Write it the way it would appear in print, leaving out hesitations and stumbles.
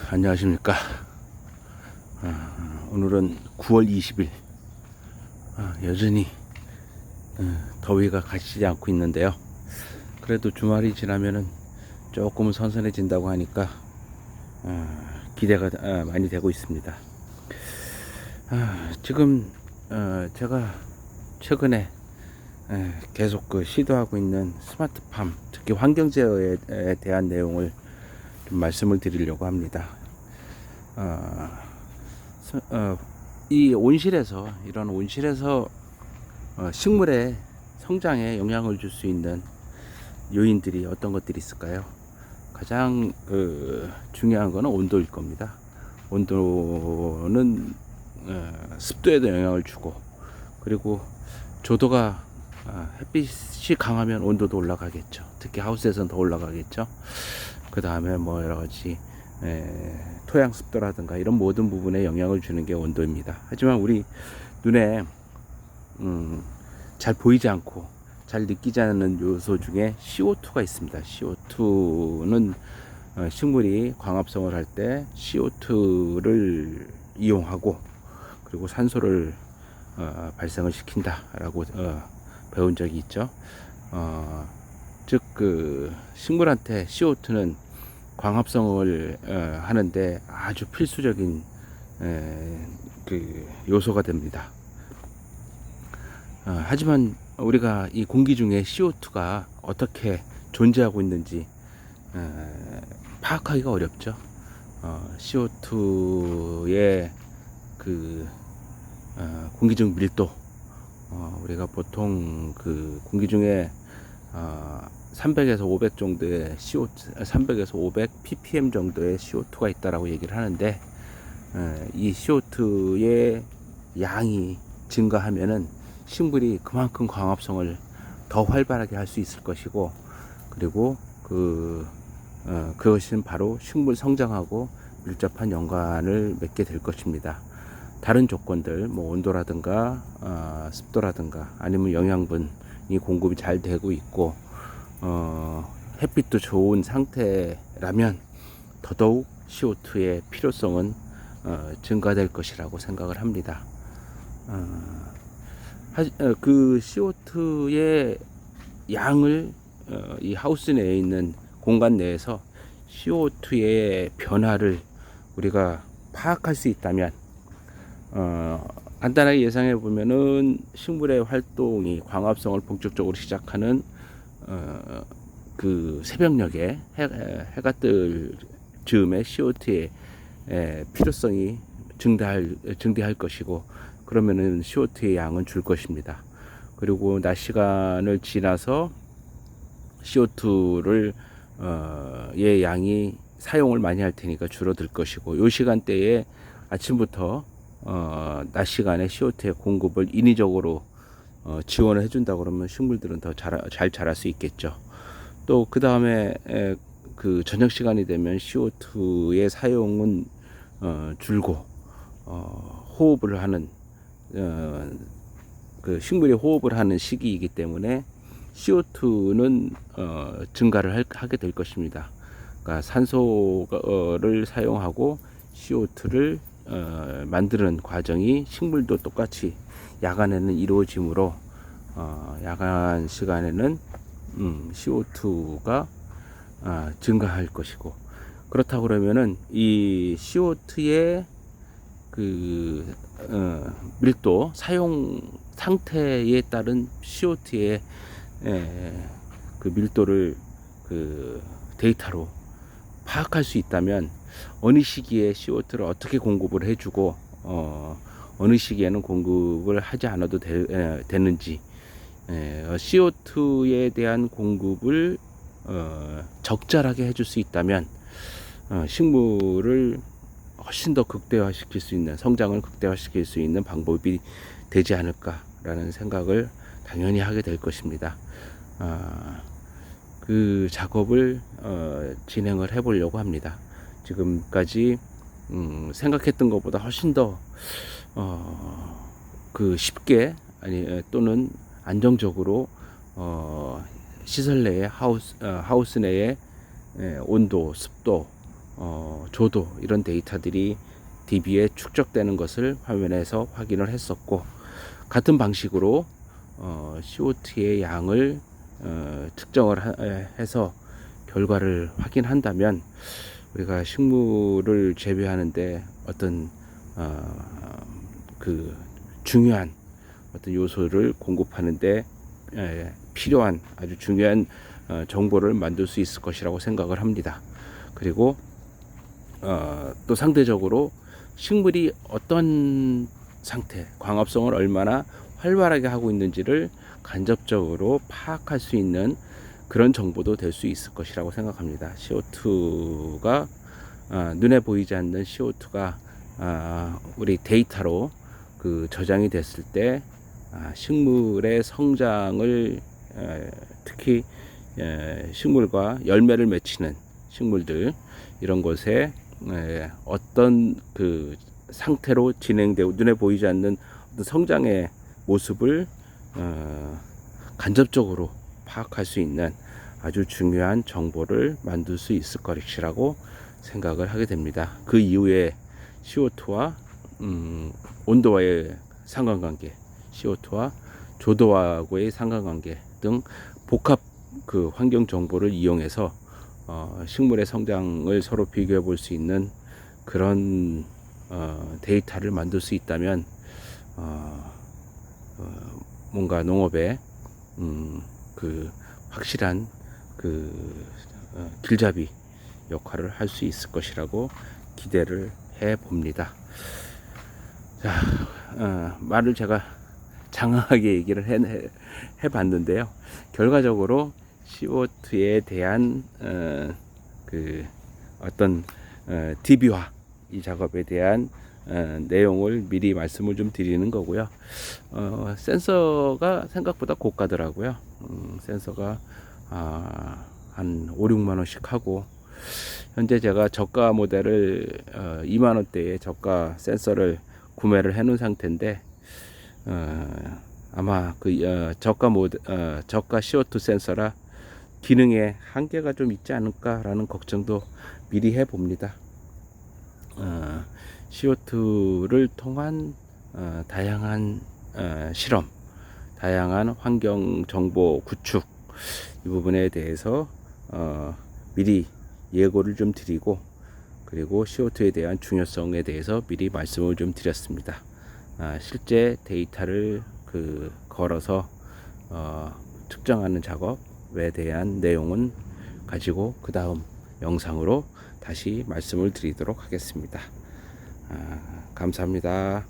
안녕하십니까. 오늘은 9월 20일. 여전히 더위가 가시지 않고 있는데요. 그래도 주말이 지나면은 조금은 선선해진다고 하니까 기대가 많이 되고 있습니다. 지금 제가 최근에 계속 시도하고 있는 스마트팜, 특히 환경제어에 대한 내용을 좀 말씀을 드리려고 합니다. 이 온실에서, 이런 온실에서 식물의 성장에 영향을 줄 수 있는 요인들이 어떤 것들이 있을까요? 가장 중요한 것은 온도일 겁니다. 온도는 습도에도 영향을 주고, 그리고 조도가 햇빛이 강하면 온도도 올라가겠죠. 특히 하우스에서는 더 올라가겠죠. 그 다음에 뭐 여러가지 토양 습도라든가 이런 모든 부분에 영향을 주는 게 온도입니다. 하지만 우리 눈에 잘 보이지 않고 잘 느끼지 않는 요소 중에 CO2가 있습니다. CO2는 식물이 광합성을 할 때 CO2를 이용하고, 그리고 산소를 발생을 시킨다라고 배운 적이 있죠. 즉 식물한테 CO2는 광합성을 하는데 아주 필수적인 요소가 됩니다. 하지만 우리가 이 공기 중에 CO2가 어떻게 존재하고 있는지 파악하기가 어렵죠. CO2의 공기 중 밀도, 우리가 보통 공기 중에 300에서 500 정도의 CO2, 300에서 500 ppm 정도의 CO2가 있다라고 얘기를 하는데, 이 CO2의 양이 증가하면은 식물이 그만큼 광합성을 더 활발하게 할 수 있을 것이고, 그리고 그것은 바로 식물 성장하고 밀접한 연관을 맺게 될 것입니다. 다른 조건들, 뭐 온도라든가 습도라든가 아니면 영양분이 공급이 잘 되고 있고, 햇빛도 좋은 상태라면 더더욱 CO2의 필요성은 증가될 것이라고 생각을 합니다. 그 CO2의 양을 이 하우스 내에 있는 공간 내에서 CO2의 변화를 우리가 파악할 수 있다면, 간단하게 예상해 보면은 식물의 활동이 광합성을 본격적으로 시작하는 새벽녘에 해가 뜰 즈음에 CO2의 필요성이 증대할 것이고, 그러면은 CO2의 양은 줄 것입니다. 그리고 낮 시간을 지나서 CO2를 의 양이 사용을 많이 할 테니까 줄어들 것이고, 요 시간대에 아침부터 낮 시간에 CO2의 공급을 인위적으로 지원을 해준다 그러면 식물들은 더 잘 자랄 수 있겠죠. 또 그 다음에 저녁 시간이 되면 CO2의 사용은 줄고, 호흡을 하는 식물이 호흡을 하는 시기이기 때문에 CO2는 증가를 하게 될 것입니다. 그러니까 산소를 사용하고 CO2를 만드는 과정이 식물도 똑같이 야간에는 이루어지므로 야간 시간에는 CO2가 증가할 것이고, 그렇다고 그러면은 이 CO2의 밀도, 사용 상태에 따른 CO2의 밀도를 데이터로 파악할 수 있다면, 어느 시기에 CO2를 어떻게 공급을 해주고 어느 시기에는 공급을 하지 않아도 되는지, CO2에 대한 공급을 적절하게 해줄 수 있다면 식물을 훨씬 더 극대화시킬 수 있는, 성장을 극대화시킬 수 있는 방법이 되지 않을까라는 생각을 당연히 하게 될 것입니다. 그 작업을 진행을 해보려고 합니다. 지금까지 생각했던 것보다 훨씬 더 쉽게, 또는 안정적으로 시설 내에 하우스 내에 온도, 습도, 조도 이런 데이터들이 DB에 축적되는 것을 화면에서 확인을 했었고, 같은 방식으로 CO2의 양을 측정을 해서 결과를 확인한다면 우리가 식물을 재배하는데 어떤 그 중요한 어떤 요소를 공급하는데 필요한 아주 중요한 정보를 만들 수 있을 것이라고 생각을 합니다. 그리고 또 상대적으로 식물이 어떤 상태, 광합성을 얼마나 활발하게 하고 있는지를 간접적으로 파악할 수 있는 그런 정보도 될 수 있을 것이라고 생각합니다. CO2가 눈에 보이지 않는 CO2가 우리 데이터로 그 저장이 됐을 때 식물의 성장을 특히 식물과 열매를 맺히는 식물들 이런 것에 어떤 그 상태로 진행되고 눈에 보이지 않는 어떤 성장의 모습을 간접적으로 파악할 수 있는 아주 중요한 정보를 만들 수 있을 것이라고 생각을 하게 됩니다. 그 이후에 CO2와 온도와의 상관관계, CO2와 조도하고의 상관관계 등 복합 그 환경 정보를 이용해서 식물의 성장을 서로 비교해 볼 수 있는 그런 데이터를 만들 수 있다면 뭔가 농업에 그 확실한 그 길잡이 역할을 할 수 있을 것이라고 기대를 해 봅니다. 자, 말을 제가 장황하게 얘기를 해 봤는데요. 결과적으로 CO2에 대한 그 어떤 DB화 이 작업에 대한 내용을 미리 말씀을 좀 드리는 거고요. 센서가 생각보다 고가더라고요. 센서가 한 5, 6만 원씩 하고, 현재 제가 저가 모델을 2만 원대의 저가 센서를 구매를 해 놓은 상태인데, 아마 그 저가 CO2 센서라 기능에 한계가 좀 있지 않을까라는 걱정도 미리 해 봅니다. CO2를 통한 다양한 실험, 다양한 환경 정보 구축 이 부분에 대해서 미리 예고를 좀 드리고, 그리고 CO2에 대한 중요성에 대해서 미리 말씀을 좀 드렸습니다. 실제 데이터를 걸어서 측정하는 작업에 대한 내용은 가지고 그 다음 영상으로 다시 말씀을 드리도록 하겠습니다. 감사합니다.